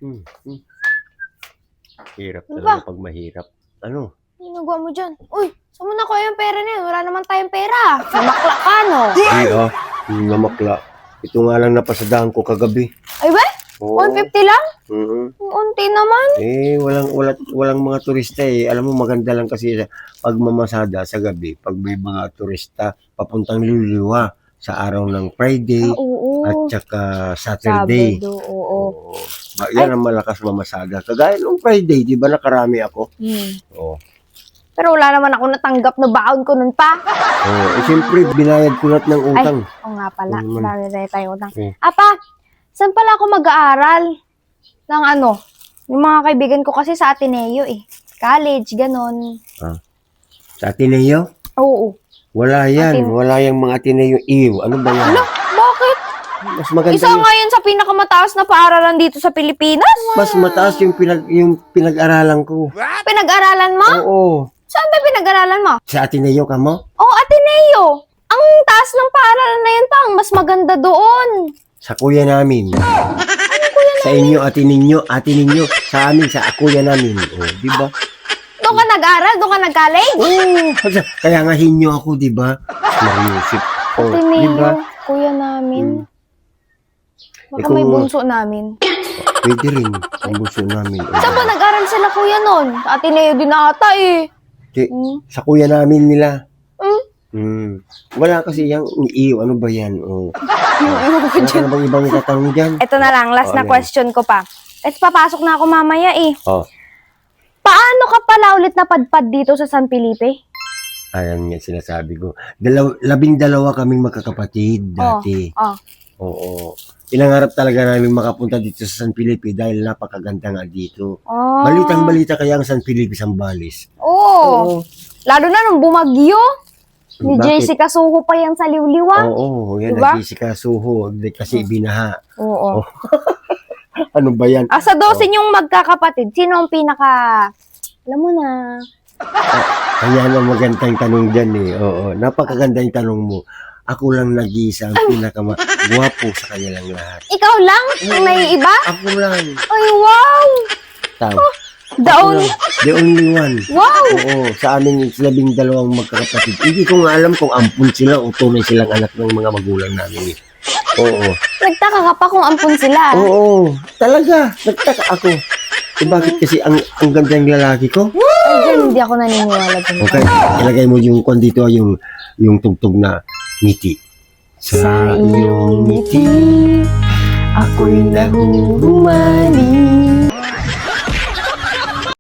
Hmm. Hirap Ano talaga pag mahirap. Ano? Ginagawa mo dyan? Uy, saan mo nakuha yung pera na yun? Wala naman tayong pera. Namakla ka, no? Namakla. Ito nga lang napasadahan ko kagabi. Ay ba? Oo. 150 lang? Mm-hmm. Unti naman. Walang mga turista eh. Alam mo, maganda lang kasi sa pagmamasada sa gabi, pag may mga turista papuntang Liliwa sa araw ng Friday Oo. at saka Saturday. Sabado, oo. Yan ang malakas mamasada. Kagaya nung Friday, di ba nakarami ako? Oo. Pero wala naman ako natanggap na baon ko nun pa. Siyempre, binayad ko lahat ng utang. Oo nga pala. Dami tayong utang. Okay. Apa, saan pala ako mag-aaral? Ng ano? Yung mga kaibigan ko kasi sa Ateneo eh. College, ganon. Sa Ateneo? Oo. Wala yan. Wala yung mga Ateneo Ew. Ano ba yan? Ano? Bakit? Mas maganda Isa nga yan sa pinakamataas na paaralan dito sa Pilipinas. Mas mataas yung pinag-aralan ko. Pinag-aralan mo? Oo. Saan ba pinag-aralan mo? Sa Ateneo ka mo? Oh, Ateneo. Ang taas ng paaralan na yan, Tang. Mas maganda doon. Sa kuya namin. Sa inyo, ate ninyo. Sa amin, sa kuya namin. Di ba? Doon ka nag-aral? Doon ka nag-college? Kaya nga hinyo ako, di ba? Marisip. Ateneo, Di ba? kuya namin. Baka Ikaw may nga. bunso namin. Pwede rin. Ang buso namin. Saan ba nag-aral sila kuya nun? Sa Ateneo din ata eh. Sa kuya namin nila. Wala kasi yung iyo. Ano ba yan? Wala ka na bang ibang itatanong dyan? Ito na lang, last na question ko pa. At papasok na ako mamaya eh. Paano ka pala ulit napadpad dito sa San Felipe? Ayan nga sinasabi ko. 12 kaming magkakapatid dati. Oo. Pinangarap talaga namin makapunta dito sa San Felipe dahil napakaganda nga dito. Balitang-balita kaya ang San Felipe Zambales. Oo. Lalo na nung bumagyo. Ni Bakit? Jessica Soho pa yan sa Liwliwa. Oo, yan Diba? na Jessica Soho. Kasi binaha. Oo. Ano ba yan? Sa 12 yung magkakapatid, sino ang pinaka... Alam mo na. Kaya na magandang tanong dyan eh. Oo, napakaganda yung tanong mo. Ako lang nag-iisa ang pinaka-guwapo sa kanilang lahat. Ikaw lang? Ang naiiba? Ako lang. Ay, wow! The only one. Wow! Oo, sa aming 12 magkakapatid. Hindi ko nga alam kung ampun sila o tunay silang anak ng mga magulang namin eh. Oo. Nagtaka ka pa kung ampun sila. Oo, talaga. Nagtaka ako. Bakit kasi ang ganda ng lalaki ko? Ay, dyan, hindi ako naniniwala dun. Okay, ilagay mo yung dito, yung tugtog na ngiti. Sa iyong ngiti, ako'y nahuhumani.